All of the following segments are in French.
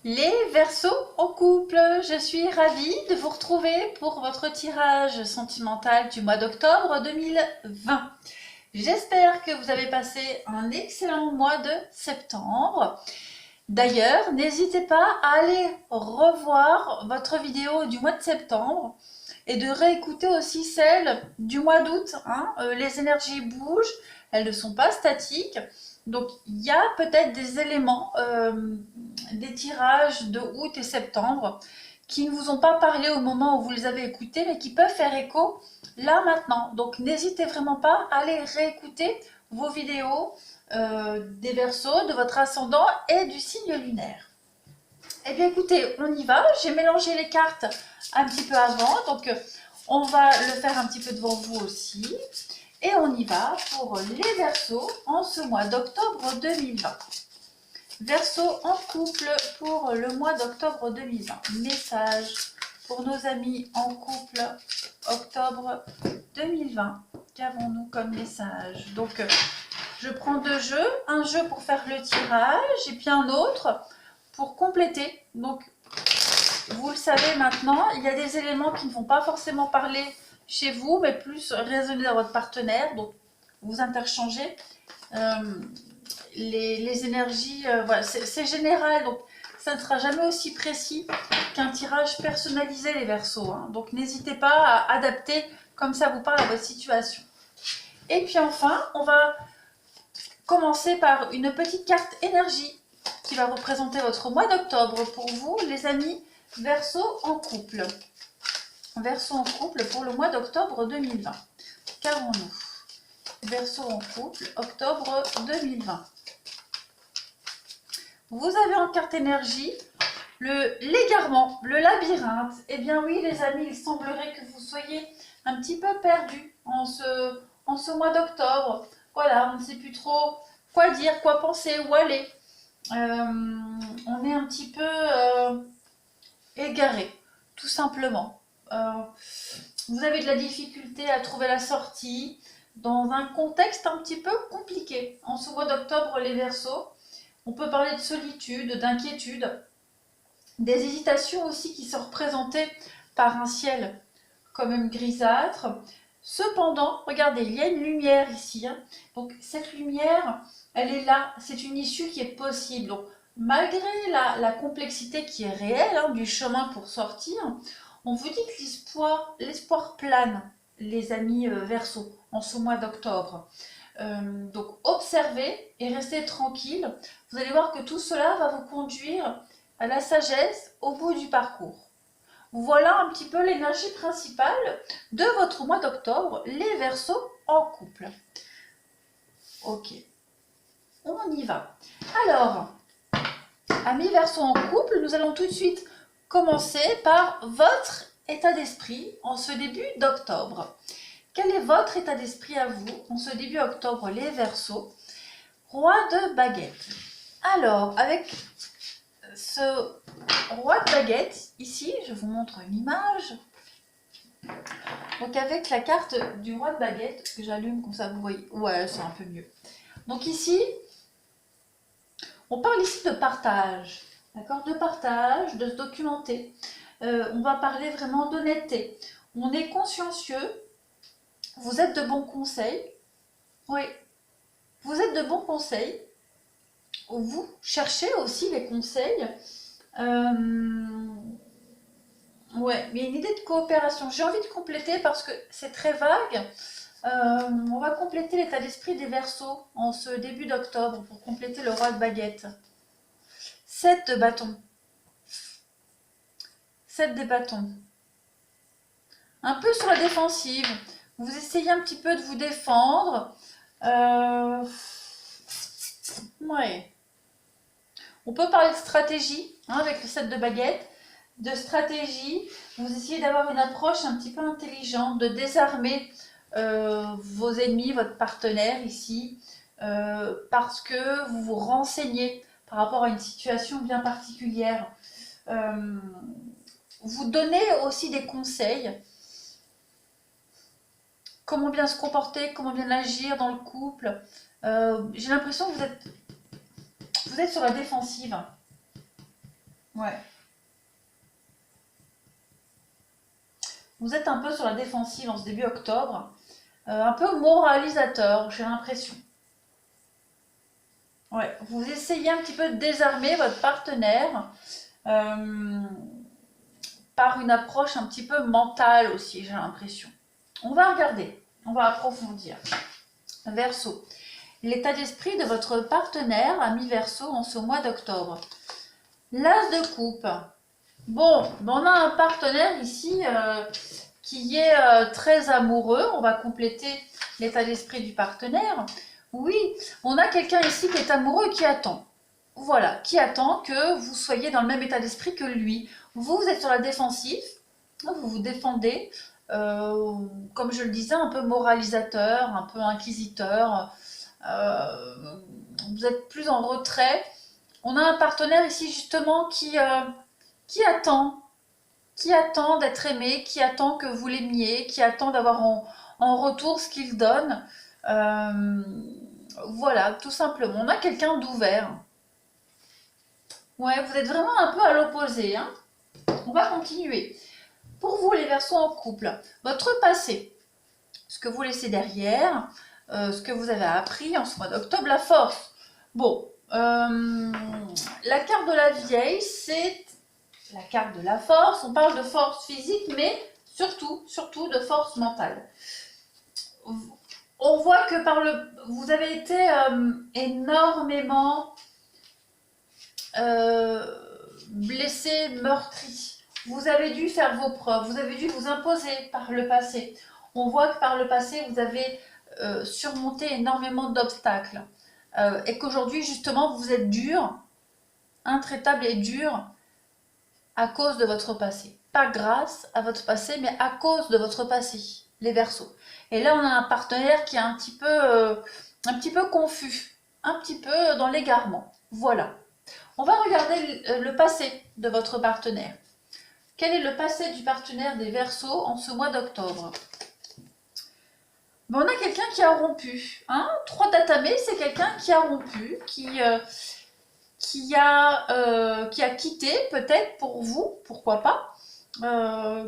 Les Verseaux en couple, je suis ravie de vous retrouver pour votre tirage sentimental du mois d'octobre 2020. J'espère que vous avez passé un excellent mois de septembre. D'ailleurs, n'hésitez pas à aller revoir votre vidéo du mois de septembre et de réécouter aussi celle du mois d'août. Les énergies bougent, elles ne sont pas statiques. Donc, il y a peut-être des éléments des tirages de août et septembre qui ne vous ont pas parlé au moment où vous les avez écoutés, mais qui peuvent faire écho là maintenant. Donc, n'hésitez vraiment pas à aller réécouter vos vidéos des Verseaux, de votre ascendant et du signe lunaire. Eh bien, écoutez, on y va. J'ai mélangé les cartes un petit peu avant, donc on va le faire un petit peu devant vous aussi. Et on y va pour les Verseaux en ce mois d'octobre 2020. Verseau en couple pour le mois d'octobre 2020. Message pour nos amis en couple octobre 2020. Qu'avons-nous comme message? Donc, je prends deux jeux. Un jeu pour faire le tirage et puis un autre pour compléter. Donc, vous le savez maintenant, il y a des éléments qui ne vont pas forcément parler chez vous, mais plus résonner dans votre partenaire. Donc, vous interchangez les énergies. Voilà, c'est général, donc ça ne sera jamais aussi précis qu'un tirage personnalisé, les Verseaux. Donc, n'hésitez pas à adapter comme ça vous parle à votre situation. Et puis enfin, on va commencer par une petite carte énergie qui va représenter votre mois d'octobre pour vous, les amis Verseaux en couple. Verseaux en couple pour le mois d'octobre 2020. Qu'avons-nous? Verseaux en couple, octobre 2020. Vous avez en carte énergie l'égarement, le labyrinthe. Eh bien oui, les amis, il semblerait que vous soyez un petit peu perdus en ce mois d'octobre. Voilà, on ne sait plus trop quoi dire, quoi penser, où aller. On est un petit peu égaré, tout simplement. Vous avez de la difficulté à trouver la sortie dans un contexte un petit peu compliqué. En ce mois d'octobre, les Verseaux, on peut parler de solitude, d'inquiétude, des hésitations aussi qui sont représentées par un ciel quand même grisâtre. Cependant, regardez, il y a une lumière ici. Donc cette lumière, elle est là. C'est une issue qui est possible. Donc malgré la complexité qui est réelle du chemin pour sortir, on vous dit que l'espoir plane, les amis Verseaux, en ce mois d'octobre. Donc observez et restez tranquille. Vous allez voir que tout cela va vous conduire à la sagesse au bout du parcours. Voilà un petit peu l'énergie principale de votre mois d'octobre, les Verseaux en couple. Ok, on y va. Alors, amis Verseaux en couple, nous allons tout de suite commencer par votre état d'esprit en ce début d'octobre. Quel est votre état d'esprit à vous en ce début octobre, les Verseaux? Roi de baguette. Alors, avec ce roi de baguette, ici, je vous montre une image. Donc, avec la carte du roi de baguette, que j'allume comme ça, vous voyez. Ouais, c'est un peu mieux. Donc, ici, on parle ici de partage. D'accord? De partage, de se documenter. On va parler vraiment d'honnêteté. On est consciencieux. Vous êtes de bons conseils. Oui, vous êtes de bons conseils. Vous cherchez aussi les conseils. Ouais, mais il y a une idée de coopération. J'ai envie de compléter parce que c'est très vague. On va compléter l'état d'esprit des Verseaux en ce début d'octobre pour compléter le roi de baguette. 7 de bâton. 7 des bâtons. Un peu sur la défensive. Vous essayez un petit peu de vous défendre. Ouais. On peut parler de stratégie avec le 7 de baguette. De stratégie, vous essayez d'avoir une approche un petit peu intelligente, de désarmer vos ennemis, votre partenaire ici, parce que vous vous renseignez par rapport à une situation bien particulière. Vous donnez aussi des conseils. Comment bien se comporter, comment bien agir dans le couple. J'ai l'impression que vous êtes sur la défensive. Ouais. Vous êtes un peu sur la défensive en ce début octobre. Un peu moralisateur, j'ai l'impression. Ouais. Vous essayez un petit peu de désarmer votre partenaire par une approche un petit peu mentale aussi, j'ai l'impression. On va regarder, on va approfondir. Verseau. L'état d'esprit de votre partenaire a mis Verseau en ce mois d'octobre. L'as de coupe. Bon, on a un partenaire ici qui est très amoureux. On va compléter l'état d'esprit du partenaire. Oui, on a quelqu'un ici qui est amoureux et qui attend. Voilà, qui attend que vous soyez dans le même état d'esprit que lui. Vous êtes sur la défensive, vous vous défendez, comme je le disais, un peu moralisateur, un peu inquisiteur. Vous êtes plus en retrait. On a un partenaire ici justement qui attend, d'être aimé, qui attend que vous l'aimiez, qui attend d'avoir en retour ce qu'il donne. Voilà, tout simplement. On a quelqu'un d'ouvert. Ouais, vous êtes vraiment un peu à l'opposé, hein. On va continuer. Pour vous, les Verseaux en couple, votre passé, ce que vous laissez derrière, ce que vous avez appris en ce mois d'octobre, la force. Bon, la carte de la vieille, c'est la carte de la force. On parle de force physique, mais surtout de force mentale. On voit que vous avez été énormément blessé, meurtri. Vous avez dû faire vos preuves, vous avez dû vous imposer par le passé. On voit que par le passé, vous avez surmonté énormément d'obstacles. Et qu'aujourd'hui, justement, vous êtes dur, intraitable et dur à cause de votre passé. Pas grâce à votre passé, mais à cause de votre passé, les Verseaux. Et là, on a un partenaire qui est un petit peu confus, un petit peu dans l'égarement. Voilà. On va regarder le passé de votre partenaire. Quel est le passé du partenaire des Verseaux en ce mois d'octobre? On a quelqu'un qui a rompu. 3 datamés, c'est quelqu'un qui a rompu, qui a quitté peut-être pour vous, pourquoi pas,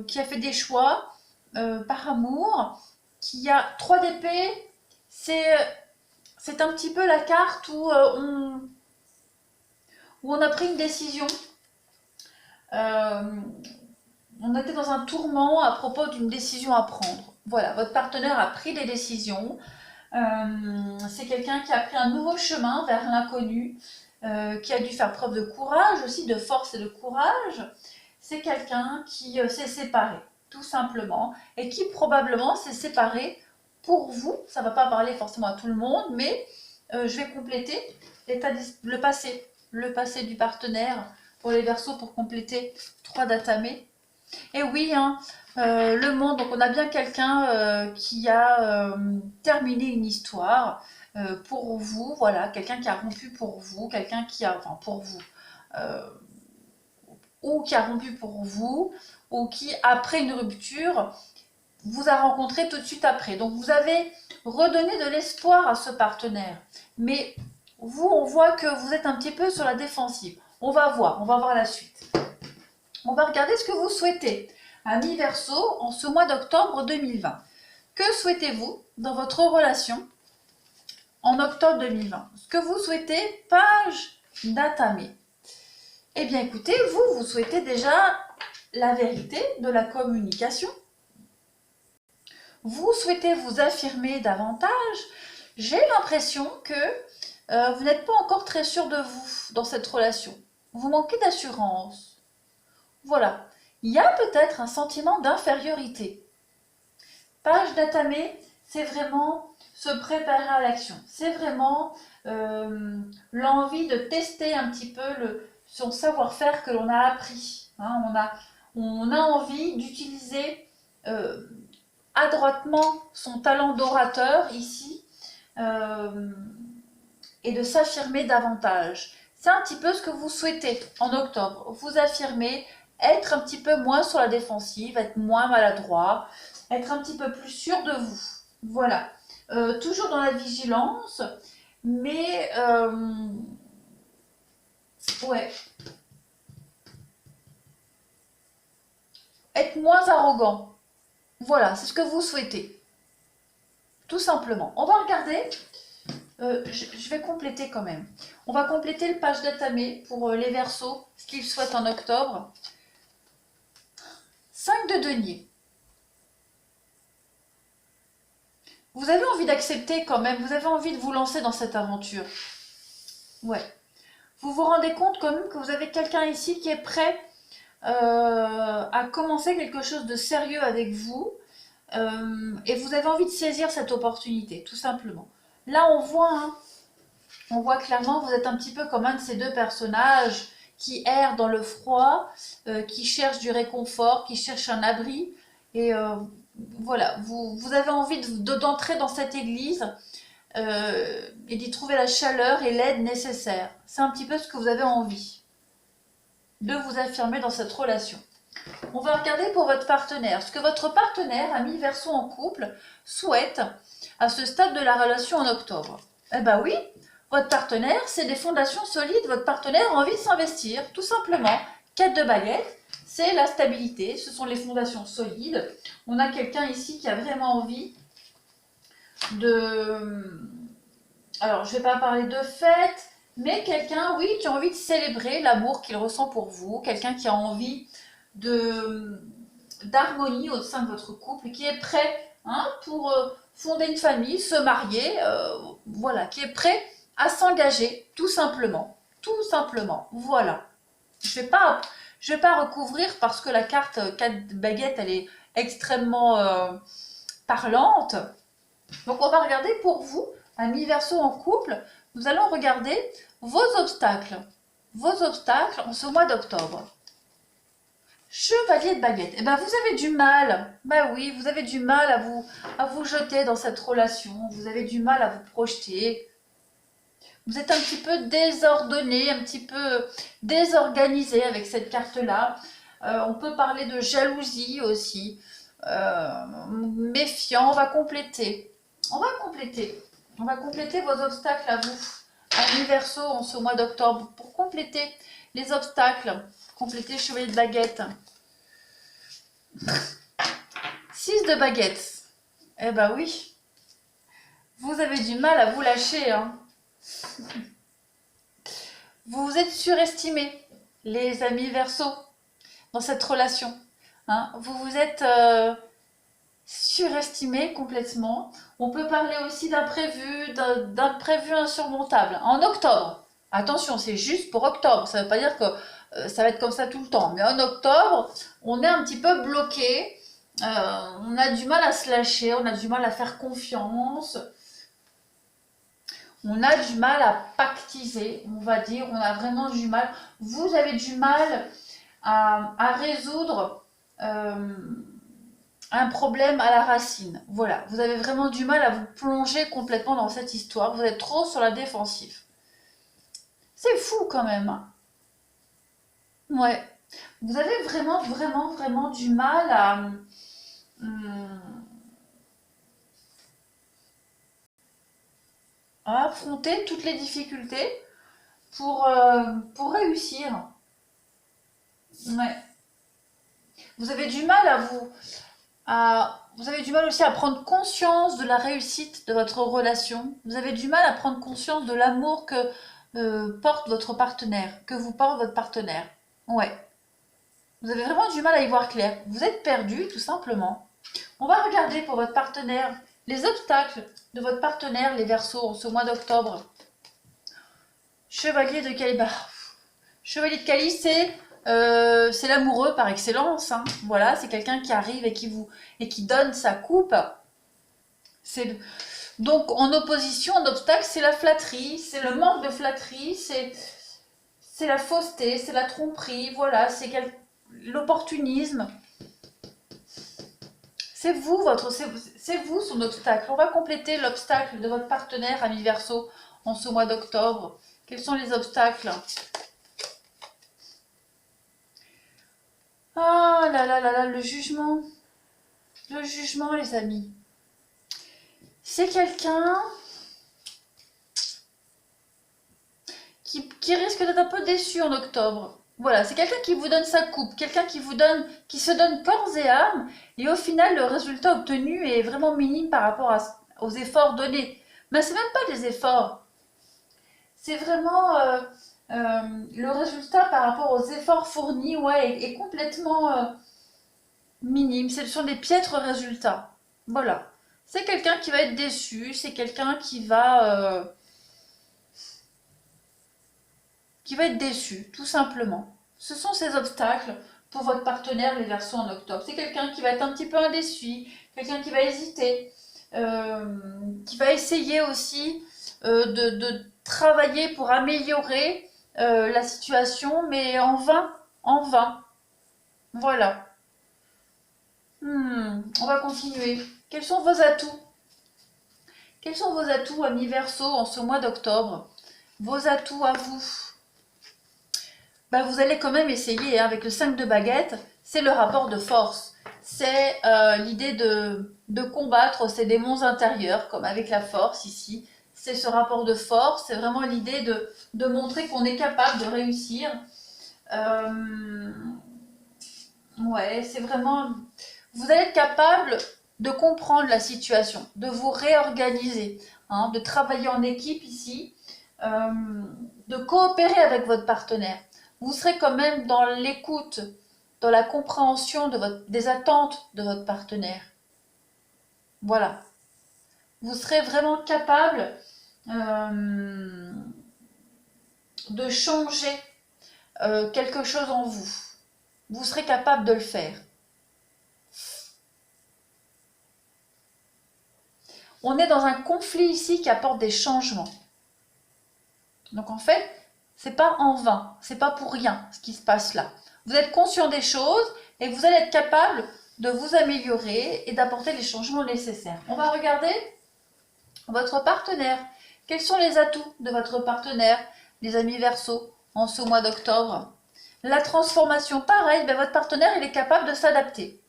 qui a fait des choix par amour, qui a 3 d'épée. C'est un petit peu la carte où on a pris une décision. On était dans un tourment à propos d'une décision à prendre. Voilà, votre partenaire a pris des décisions. C'est quelqu'un qui a pris un nouveau chemin vers l'inconnu, qui a dû faire preuve de courage aussi, de force et de courage. C'est quelqu'un qui s'est séparé, tout simplement, et qui probablement s'est séparé pour vous. Ça ne va pas parler forcément à tout le monde, mais je vais compléter le passé du partenaire pour les Verseaux pour compléter 3 datamés. Et oui, le monde, donc on a bien quelqu'un qui a terminé une histoire pour vous, voilà, quelqu'un qui a rompu pour vous, quelqu'un qui a, enfin pour vous, ou qui a rompu pour vous, ou qui, après une rupture, vous a rencontré tout de suite après. Donc vous avez redonné de l'espoir à ce partenaire. Mais vous, on voit que vous êtes un petit peu sur la défensive. On va voir la suite. On va regarder ce que vous souhaitez. Amis Verseau, en ce mois d'octobre 2020. Que souhaitez-vous dans votre relation en octobre 2020? Ce que vous souhaitez, page datamée. Eh bien écoutez, vous souhaitez déjà la vérité de la communication. Vous souhaitez vous affirmer davantage. J'ai l'impression que vous n'êtes pas encore très sûr de vous dans cette relation. Vous manquez d'assurance. Voilà. Il y a peut-être un sentiment d'infériorité. Page datamée, c'est vraiment se préparer à l'action. C'est vraiment l'envie de tester un petit peu son savoir-faire que l'on a appris. On a envie d'utiliser adroitement son talent d'orateur ici et de s'affirmer davantage. C'est un petit peu ce que vous souhaitez en octobre. Vous affirmer, être un petit peu moins sur la défensive, être moins maladroit, être un petit peu plus sûr de vous. Voilà. Toujours dans la vigilance, mais ouais. être moins arrogant. Voilà, c'est ce que vous souhaitez. Tout simplement. On va regarder. Je vais compléter quand même. On va compléter le page d'Atamé pour les Verseaux, ce qu'ils souhaitent en octobre. 5 de denier. Vous avez envie d'accepter quand même, vous avez envie de vous lancer dans cette aventure. Ouais. Vous vous rendez compte quand même que vous avez quelqu'un ici qui est prêt à commencer quelque chose de sérieux avec vous. Et vous avez envie de saisir cette opportunité, tout simplement. Là, on voit clairement que vous êtes un petit peu comme un de ces deux personnages qui errent dans le froid, qui cherchent du réconfort, qui cherchent un abri. Et voilà, vous avez envie d'entrer dans cette église et d'y trouver la chaleur et l'aide nécessaire. C'est un petit peu ce que vous avez envie de vous affirmer dans cette relation. On va regarder pour votre partenaire. Ce que votre partenaire, ami Verseau en couple, souhaite à ce stade de la relation en octobre. Eh ben oui, votre partenaire, c'est des fondations solides. Votre partenaire a envie de s'investir, tout simplement. 4 de baguettes, c'est la stabilité. Ce sont les fondations solides. On a quelqu'un ici qui a vraiment envie de... Alors, je ne vais pas parler de fête, mais quelqu'un, oui, qui a envie de célébrer l'amour qu'il ressent pour vous. Quelqu'un qui a envie d'harmonie au sein de votre couple, qui est prêt pour fonder une famille, se marier, voilà, qui est prêt à s'engager, tout simplement, voilà. Je vais pas recouvrir parce que la carte 4 de baguettes, elle est extrêmement parlante. Donc on va regarder pour vous, amis Verseau en couple, nous allons regarder vos obstacles en ce mois d'octobre. Chevalier de baguette. Eh ben, vous avez du mal. Ben oui, vous avez du mal à vous jeter dans cette relation. Vous avez du mal à vous projeter. Vous êtes un petit peu désordonné, un petit peu désorganisé avec cette carte-là. On peut parler de jalousie aussi. Méfiant. On va compléter. On va compléter vos obstacles à vous, amis Verseau, en ce mois d'octobre. Pour compléter les obstacles, compléter Chevalier de baguette. 6 de baguettes. Eh ben oui. Vous avez du mal à vous lâcher. Hein. Vous vous êtes surestimés, les amis Verseau, dans cette relation. Hein. Vous vous êtes surestimés complètement. On peut parler aussi d'un prévu insurmontable. En octobre. Attention, c'est juste pour octobre. Ça ne veut pas dire que ça va être comme ça tout le temps. Mais en octobre, on est un petit peu bloqué. On a du mal à se lâcher, on a du mal à faire confiance. On a du mal à pactiser, on va dire. On a vraiment du mal. Vous avez du mal à résoudre un problème à la racine. Voilà, vous avez vraiment du mal à vous plonger complètement dans cette histoire. Vous êtes trop sur la défensive. C'est fou quand même. Hein. Ouais. Vous avez vraiment du mal à affronter toutes les difficultés pour réussir. Ouais. Vous avez du mal vous avez du mal aussi à prendre conscience de la réussite de votre relation. Vous avez du mal à prendre conscience de l'amour que porte votre partenaire, que vous porte votre partenaire. Ouais. Vous avez vraiment du mal à y voir clair. Vous êtes perdu, tout simplement. On va regarder pour votre partenaire les obstacles de votre partenaire, les Verseaux, en ce mois d'octobre. Chevalier de Calice. Chevalier de Calice, c'est l'amoureux par excellence. Hein. Voilà, c'est quelqu'un qui arrive et qui donne sa coupe. Donc en opposition, en obstacle, c'est la flatterie, c'est le manque de flatterie, c'est la fausseté, c'est la tromperie. Voilà, c'est l'opportunisme. C'est vous son obstacle. On va compléter l'obstacle de votre partenaire, ami Verseau, en ce mois d'octobre. Quels sont les obstacles? Ah là là là là, le jugement. Le jugement, les amis. C'est quelqu'un qui risque d'être un peu déçu en octobre. Voilà, c'est quelqu'un qui vous donne sa coupe, quelqu'un qui vous donne, qui se donne corps et âme, et au final, le résultat obtenu est vraiment minime par rapport aux efforts donnés. Mais c'est même pas des efforts, c'est vraiment le résultat par rapport aux efforts fournis, ouais, est complètement minime. Ce sont des piètres résultats. Voilà. C'est quelqu'un qui va être déçu, c'est quelqu'un qui va être déçu, tout simplement. Ce sont ces obstacles pour votre partenaire, les Verseaux en octobre. C'est quelqu'un qui va être un petit peu indécis, quelqu'un qui va hésiter, qui va essayer aussi de travailler pour améliorer la situation, mais en vain, en vain. Voilà. On va continuer. Quels sont vos atouts? Quels sont vos atouts, amis Verseau, en ce mois d'octobre? Vos atouts à vous? Bah, vous allez quand même essayer, hein, avec le 5 de baguette, c'est le rapport de force. C'est l'idée de combattre ces démons intérieurs, comme avec la force ici. C'est ce rapport de force, c'est vraiment l'idée de montrer qu'on est capable de réussir. Euh, ouais, c'est vraiment... Vous allez être capable de comprendre la situation, de vous réorganiser, hein, de travailler en équipe ici, euh, de coopérer avec votre partenaire. Vous serez quand même dans l'écoute, dans la compréhension des attentes de votre partenaire. Voilà. Vous serez vraiment capable euh, de changer quelque chose en vous. Vous serez capable de le faire. On est dans un conflit ici qui apporte des changements. Donc en fait, c'est pas en vain, c'est pas pour rien ce qui se passe là. Vous êtes conscient des choses et vous allez être capable de vous améliorer et d'apporter les changements nécessaires. On va regarder votre partenaire. Quels sont les atouts de votre partenaire, les amis Verseau, en ce mois d'octobre? La transformation, pareil, ben votre partenaire, il est capable de s'adapter.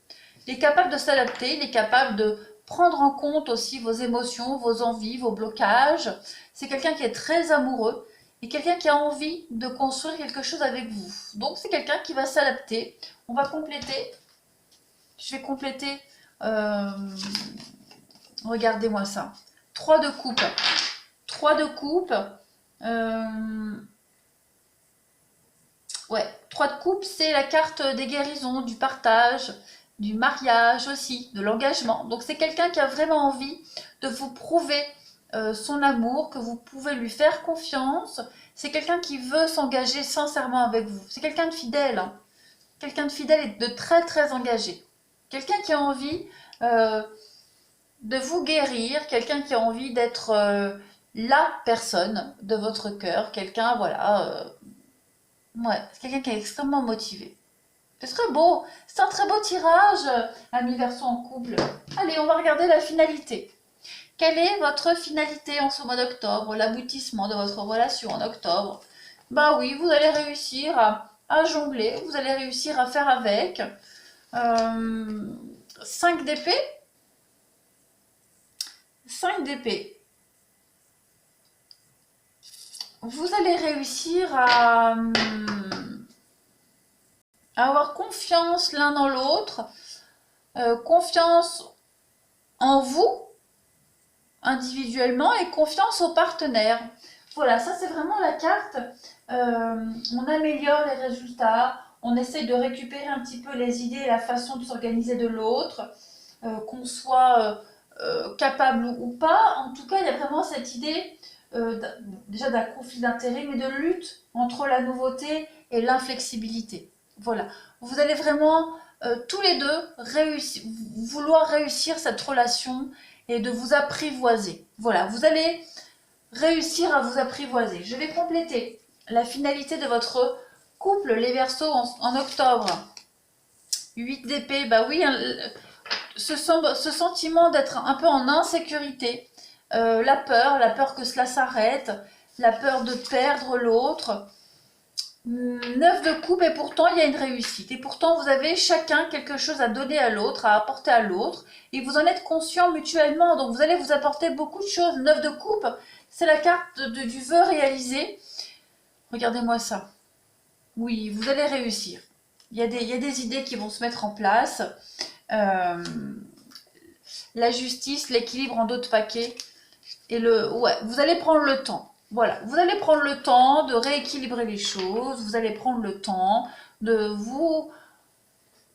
Il est capable de s'adapter, il est capable de prendre en compte aussi vos émotions, vos envies, vos blocages. C'est quelqu'un qui est très amoureux et quelqu'un qui a envie de construire quelque chose avec vous. Donc c'est quelqu'un qui va s'adapter. On va compléter. Je vais compléter. euh, Regardez-moi ça. 3 de coupe. 3 de coupe. Euh, Ouais, 3 de coupe, c'est la carte des guérisons, du partage, du mariage aussi, de l'engagement. Donc c'est quelqu'un qui a vraiment envie de vous prouver son amour, que vous pouvez lui faire confiance. C'est quelqu'un qui veut s'engager sincèrement avec vous. C'est quelqu'un de fidèle, hein. Quelqu'un de fidèle et de très très engagé. Quelqu'un qui a envie de vous guérir, quelqu'un qui a envie d'être la personne de votre cœur, quelqu'un, voilà, ouais, c'est quelqu'un qui est extrêmement motivé. C'est très beau, c'est un très beau tirage, amis Verseau en couple. Allez, on va regarder la finalité. Quelle est votre finalité en ce mois d'octobre, l'aboutissement de votre relation en octobre? Bah oui, vous allez réussir à jongler, vous allez réussir à faire avec. 5 d'épée. 5 d'épée. Vous allez réussir à avoir confiance l'un dans l'autre, confiance en vous individuellement et confiance au partenaire. Voilà, ça c'est vraiment la carte. On améliore les résultats, on essaie de récupérer un petit peu les idées et la façon de s'organiser de l'autre, qu'on soit capable ou pas. En tout cas, il y a vraiment cette idée déjà d'un conflit d'intérêts, mais de lutte entre la nouveauté et l'inflexibilité. Voilà, vous allez vraiment tous les deux vouloir réussir cette relation et de vous apprivoiser. Voilà, vous allez réussir à vous apprivoiser. Je vais compléter la finalité de votre couple, les Verseaux, en octobre. 8 d'épée, bah oui, hein, ce sentiment d'être un peu en insécurité, la peur que cela s'arrête, la peur de perdre l'autre. 9 de coupe et pourtant il y a une réussite. Et pourtant vous avez chacun quelque chose à donner à l'autre, à apporter à l'autre. Et vous en êtes conscients mutuellement. Donc vous allez vous apporter beaucoup de choses. 9 de coupe, c'est la carte du vœu réalisé. Regardez-moi ça. Oui, vous allez réussir. Il y a des idées qui vont se mettre en place. Euh, la justice, l'équilibre en d'autres paquets. Ouais, vous allez prendre le temps. Voilà, vous allez prendre le temps de rééquilibrer les choses. Vous allez prendre le temps de vous,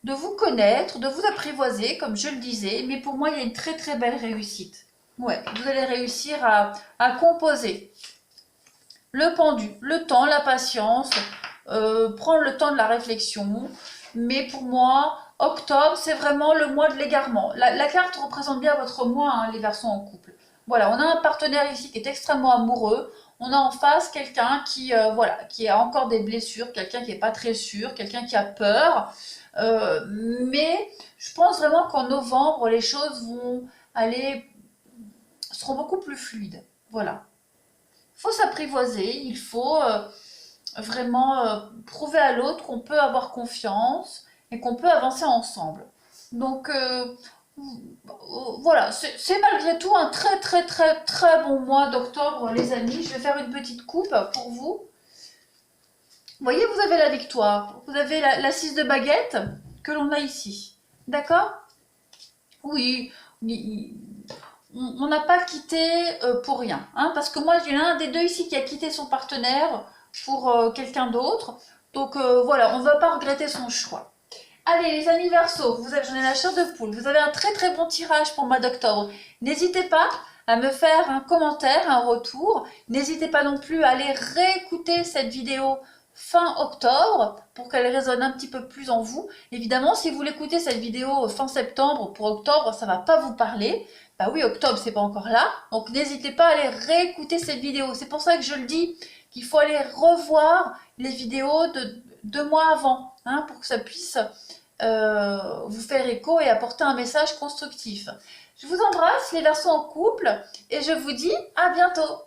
de vous connaître, de vous apprivoiser, comme je le disais. Mais pour moi, il y a une très très belle réussite. Ouais, vous allez réussir à composer le pendu, le temps, la patience, prendre le temps de la réflexion. Mais pour moi, octobre, c'est vraiment le mois de l'égarement. La carte représente bien votre mois, hein, les Verseaux en couple. Voilà, on a un partenaire ici qui est extrêmement amoureux. On a en face quelqu'un qui, voilà, qui a encore des blessures, quelqu'un qui n'est pas très sûr, quelqu'un qui a peur. Mais je pense vraiment qu'en novembre, les choses vont aller, seront beaucoup plus fluides. Voilà. Il faut s'apprivoiser, il faut vraiment prouver à l'autre qu'on peut avoir confiance et qu'on peut avancer ensemble. Donc voilà, c'est malgré tout un très très très très bon mois d'octobre, les amis. Je vais faire une petite coupe pour vous. Vous voyez, vous avez la victoire, vous avez la 6 de baguette que l'on a ici. D'accord? Oui, on n'a pas quitté pour rien. Hein, parce que moi, il y en a un des deux ici qui a quitté son partenaire pour quelqu'un d'autre. Donc voilà, on ne va pas regretter son choix. Allez les amis Verseaux, j'en ai la chair de poule. Vous avez un très très bon tirage pour le mois d'octobre. N'hésitez pas à me faire un commentaire, un retour. N'hésitez pas non plus à aller réécouter cette vidéo fin octobre pour qu'elle résonne un petit peu plus en vous. Évidemment, si vous l'écoutez cette vidéo fin septembre pour octobre, ça ne va pas vous parler. Bah oui, octobre, c'est pas encore là. Donc n'hésitez pas à aller réécouter cette vidéo. C'est pour ça que je le dis, qu'il faut aller revoir les vidéos de 2 mois avant, hein, pour que ça puisse vous faire écho et apporter un message constructif. Je vous embrasse les Verseaux en couple et je vous dis à bientôt.